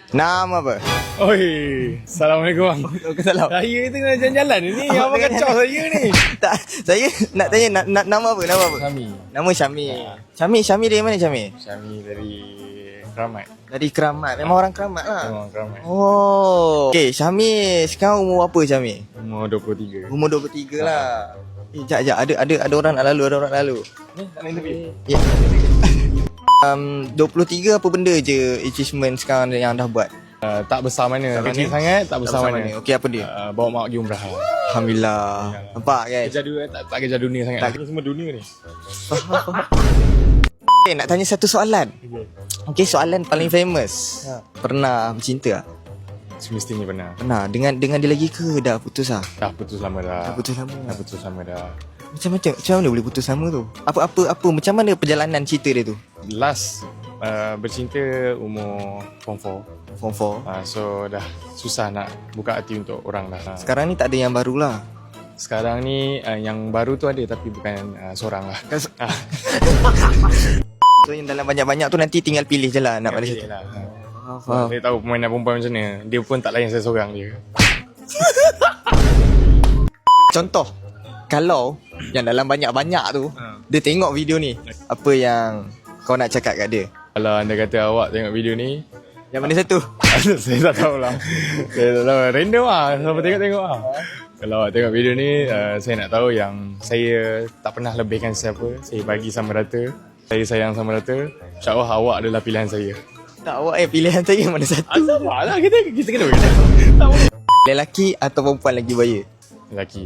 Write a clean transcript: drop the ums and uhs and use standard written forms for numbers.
Nama apa? Oi, Assalamualaikum bang. Waalaikumsalam. Saya tengah jalan-jalan ni. Abang kacau saya ni. Tak, saya nak tanya nama apa? Nama apa? Syami. Nama Syami. Syami dari mana Syami? Syami dari Keramat. Dari Keramat. Memang orang Keramat lah. Memang Keramat. Oh. Okey, Syami sekarang umur apa Syami? Umur 23. Umur 23 lah. Jap. Ada orang nak lalu, Ni, tak nak interview. Ya. 23 apa benda je achievement sekarang yang dah buat? Tak besar mana. Besar Kecil mana? sangat, tak besar mana. Okey, apa dia? Bawa mak pergi umrah. Alhamdulillah. Nampak kan? Kejar dunia, tak kejar dunia sangat. Tak. Ini semua dunia ni. Okay, nak tanya satu soalan. Okey, soalan paling famous. Pernah bercinta tak? Semestinya pernah. Pernah. Dengan dia lagi ke dah putus ah? Dah putus lama dah. Dah putus lama. Dah putus lama dah. Macam mana boleh putus lama tu? Apa macam mana perjalanan cerita dia tu? Last bercinta umur form 4. Form 4. So dah susah nak buka hati untuk orang dah. Sekarang ni tak ada yang baru lah. Sekarang ni yang baru tu ada tapi bukan seorang lah. So yang dalam banyak-banyak tu nanti tinggal pilih je lah nak pada Pilih situ. lah. Faham. Saya tahu permainan perempuan macam mana. Dia pun tak layan saya seorang dia. Contoh, kalau yang dalam banyak-banyak tu dia tengok video ni, apa yang kau nak cakap kat dia? Kalau anda kata awak tengok video ni, Yang mana satu? saya tak tahulah. Saya tak tahu. Random lah. Siapa tengok lah. Kalau awak tengok video ni, saya nak tahu yang saya tak pernah lebihkan siapa. Saya bagi sama rata. Saya sayang sama rata. InsyaAllah awak adalah pilihan saya. Tak, awak pilihan saya mana satu? Asal lah kita kena berkata. Tak boleh. Lelaki atau perempuan lagi bahaya? Lelaki.